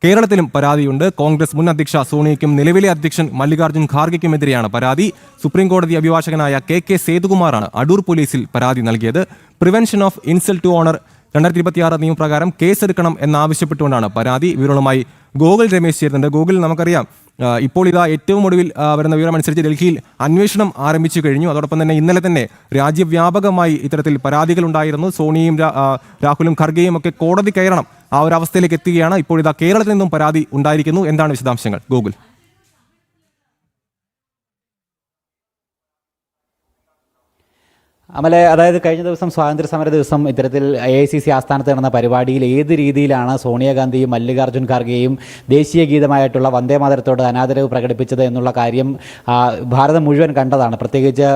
കേരളത്തിലും പരാതിയുണ്ട്. കോൺഗ്രസ് മുൻ അധ്യക്ഷ സോണിയയ്ക്കും നിലവിലെ അധ്യക്ഷൻ മല്ലികാർജ്ജുൻ ഖാർഗെയ്ക്കുമെതിരെയാണ് പരാതി. സുപ്രീംകോടതി അഭിഭാഷകനായ കെ സേതുകുമാറാണ് അടൂർ പോലീസിൽ പരാതി നൽകിയത്. Prevention of insult to honour 2026 നിയമപ്രകാരം കേസെടുക്കണം എന്നാവശ്യപ്പെട്ടുകൊണ്ടാണ് പരാതി. വിവരങ്ങളുമായി ഗോകുൽ രമേശ് ചേരുന്നുണ്ട്. ഗോകുൽ, നമുക്കറിയാം ഇപ്പോൾ ഇതാ ഏറ്റവും ഒടുവിൽ വരുന്ന വിവരമനുസരിച്ച് ഡൽഹിയിൽ അന്വേഷണം ആരംഭിച്ചു കഴിഞ്ഞു. അതോടൊപ്പം തന്നെ ഇന്നലെ തന്നെ രാജ്യവ്യാപകമായി ഇത്തരത്തിൽ പരാതികൾ ഉണ്ടായിരുന്നു. സോണിയയും രാഹുലും ഖർഗെയും ഒക്കെ കോടതി കയറണം ആ ഒരു അവസ്ഥയിലേക്ക് എത്തുകയാണ്. ഇപ്പോൾ ഇതാ കേരളത്തിൽ നിന്നും പരാതി ഉണ്ടായിരിക്കുന്നു. എന്താണ് വിശദാംശങ്ങൾ ഗോകുൽ? അമലെ, അതായത് കഴിഞ്ഞ ദിവസം സ്വാതന്ത്ര്യ സമര ദിവസം ഇത്തരത്തിൽ AICC ആസ്ഥാനത്ത് നടന്ന പരിപാടിയിൽ ഏത് രീതിയിലാണ് സോണിയാഗാന്ധിയും മല്ലികാർജ്ജുൻ ഖാർഗെയും ദേശീയ ഗീതമായിട്ടുള്ള വന്ദേമാതരത്തോട് അനാദരവ് പ്രകടിപ്പിച്ചത് എന്നുള്ള കാര്യം ഭാരതം മുഴുവൻ കണ്ടതാണ്. പ്രത്യേകിച്ച്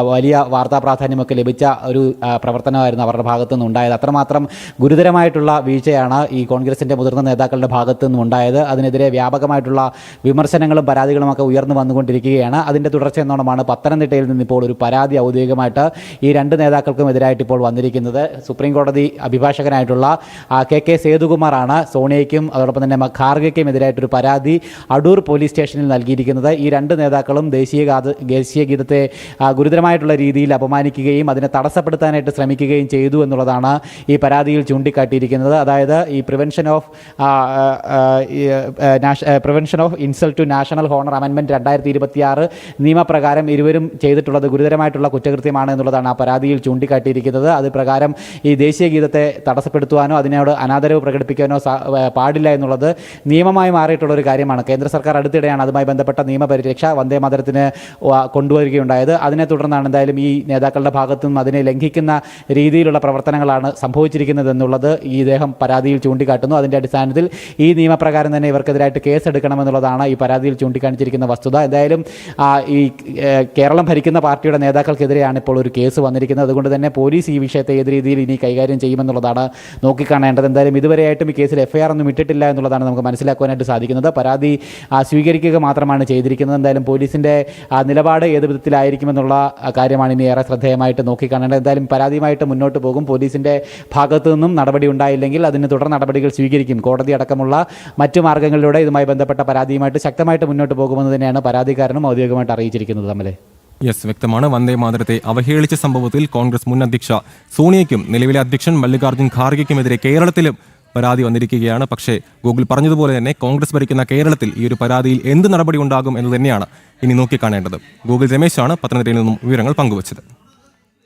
വലിയ വാർത്താ പ്രാധാന്യമൊക്കെ ലഭിച്ച ഒരു പ്രവർത്തനമായിരുന്നു അവരുടെ ഭാഗത്തു നിന്നുണ്ടായത്. അത്രമാത്രം ഗുരുതരമായിട്ടുള്ള വീഴ്ചയാണ് ഈ കോൺഗ്രസിൻ്റെ മുതിർന്ന നേതാക്കളുടെ ഭാഗത്തു നിന്നുണ്ടായത്. അതിനെതിരെ വ്യാപകമായിട്ടുള്ള വിമർശനങ്ങളും പരാതികളുമൊക്കെ ഉയർന്നു വന്നുകൊണ്ടിരിക്കുകയാണ്. അതിൻ്റെ തുടർച്ചയെന്നോണമാണ് പത്തനംതിട്ടയിൽ നിന്നിപ്പോൾ ഒരു പരാതി ഔദ്യോഗികമായിട്ട് ഈ രണ്ട് നേതാക്കൾക്കും എതിരായിട്ട് ഇപ്പോൾ വന്നിരിക്കുന്നത്. സുപ്രീം കോടതി അഭിഭാഷകനായിട്ടുള്ള കെ സേതുകുമാറാണ് സോണിയയ്ക്കും അതോടൊപ്പം തന്നെ ഖാർഗെയ്ക്കും എതിരായിട്ടൊരു പരാതി അടൂർ പോലീസ് സ്റ്റേഷനിൽ നൽകിയിരിക്കുന്നത്. ഈ രണ്ട് നേതാക്കളും ദേശീയ ഗീതത്തെ ഗുരുതരമായിട്ടുള്ള രീതിയിൽ അപമാനിക്കുകയും അതിനെ തടസ്സപ്പെടുത്താനായിട്ട് ശ്രമിക്കുകയും ചെയ്തു എന്നുള്ളതാണ് ഈ പരാതിയിൽ ചൂണ്ടിക്കാട്ടിയിരിക്കുന്നത്. അതായത് ഈ prevention of insult to national honour amendment 2026 നിയമപ്രകാരം ഇരുവരും ചെയ്തിട്ടുള്ളത് ഗുരുതരമായിട്ടുള്ള കുറ്റകൃത്യമാണ് എന്നുള്ളതാണ് ആ പരാതിയിൽ ചൂണ്ടിക്കാട്ടിയിരിക്കുന്നത്. അത് പ്രകാരം ഈ ദേശീയ ഗീതത്തെ തടസ്സപ്പെടുത്തുവാനോ അതിനോട് അനാദരവ് പ്രകടിപ്പിക്കാനോ പാടില്ല എന്നുള്ളത് നിയമമായി മാറിയിട്ടുള്ള ഒരു കാര്യമാണ്. കേന്ദ്ര സർക്കാർ അടുത്തിടെയാണ് അതുമായി ബന്ധപ്പെട്ട നിയമപരിരക്ഷ വന്ദേമാതരത്തിന് കൊണ്ടുവരികയുണ്ടായത്. അതിനെ തുടർന്നാണ് എന്തായാലും ഈ നേതാക്കളുടെ ഭാഗത്തു നിന്നും അതിനെ ലംഘിക്കുന്ന രീതിയിലുള്ള പ്രവർത്തനങ്ങളാണ് സംഭവിച്ചിരിക്കുന്നത് എന്നുള്ളത് ഈ ഇദ്ദേഹം പരാതിയിൽ ചൂണ്ടിക്കാട്ടുന്നു. അതിൻ്റെ അടിസ്ഥാനത്തിൽ ഈ നിയമപ്രകാരം തന്നെ ഇവർക്കെതിരായിട്ട് കേസെടുക്കണമെന്നുള്ളതാണ് ഈ പരാതിയിൽ ചൂണ്ടിക്കാണിച്ചിരിക്കുന്ന വസ്തുത. എന്തായാലും ഈ കേരളം ഭരിക്കുന്ന പാർട്ടിയുടെ നേതാക്കൾക്കെതിരെയാണ് ഇപ്പോൾ ഒരു കേസ് വന്നിരിക്കുന്നത്. അതുകൊണ്ട് തന്നെ പോലീസ് ഈ വിഷയത്തെ ഏത് രീതിയിൽ ഇനി കൈകാര്യം ചെയ്യുമെന്നുള്ളതാണ് നോക്കിക്കാണേണ്ടത്. എന്തായാലും ഇതുവരെയായിട്ടും ഈ കേസിൽ FIR ഒന്നും ഇട്ടിട്ടില്ല എന്നുള്ളതാണ് നമുക്ക് മനസ്സിലാക്കുവാനായിട്ട് സാധിക്കുന്നത്. പരാതി സ്വീകരിക്കുക മാത്രമാണ് ചെയ്തിരിക്കുന്നത്. എന്തായാലും പോലീസിൻ്റെ നിലപാട് ഏത് വിധത്തിലായിരിക്കുമെന്നുള്ള കാര്യമാണ് ഇനി ഏറെ ശ്രദ്ധേയമായിട്ട് നോക്കിക്കാണേണ്ടത്. എന്തായാലും പരാതിയുമായിട്ട് മുന്നോട്ട് പോകും. പോലീസിൻ്റെ ഭാഗത്തു നിന്നും നടപടി ഉണ്ടായില്ലെങ്കിൽ അതിന് തുടർ നടപടികൾ സ്വീകരിക്കും. കോടതി അടക്കമുള്ള മറ്റു മാർഗ്ഗങ്ങളിലൂടെ ഇതുമായി ബന്ധപ്പെട്ട പരാതിയുമായിട്ട് ശക്തമായിട്ട് മുന്നോട്ട് പോകുമെന്ന് തന്നെയാണ് പരാതിക്കാരനും ഔദ്യോഗികമായിട്ട് അറിയിച്ചിരിക്കുന്നത്. തമ്മിൽ വ്യക്തമാണ്. വന്ദേമാതരത്തെ അവഹേളിച്ച സംഭവത്തിൽ കോൺഗ്രസ് മുൻ അധ്യക്ഷ സോണിയയ്ക്കും നിലവിലെ അധ്യക്ഷൻ മല്ലികാർജ്ജുൻ ഖാർഗെയ്ക്കുമെതിരെ കേരളത്തിലും പരാതി വന്നിരിക്കുകയാണ്. പക്ഷേ ഗൂഗിൾ പറഞ്ഞതുപോലെ തന്നെ കോൺഗ്രസ് ഭരിക്കുന്ന കേരളത്തിൽ ഈ ഒരു പരാതിയിൽ എന്ത് നടപടി ഉണ്ടാകും എന്ന് തന്നെയാണ് ഇനി നോക്കിക്കാണേണ്ടത്. ഗൂഗിൾ രമേശാണ് പത്തനംതിട്ടയിൽ നിന്നും വിവരങ്ങൾ പങ്കുവച്ചത്.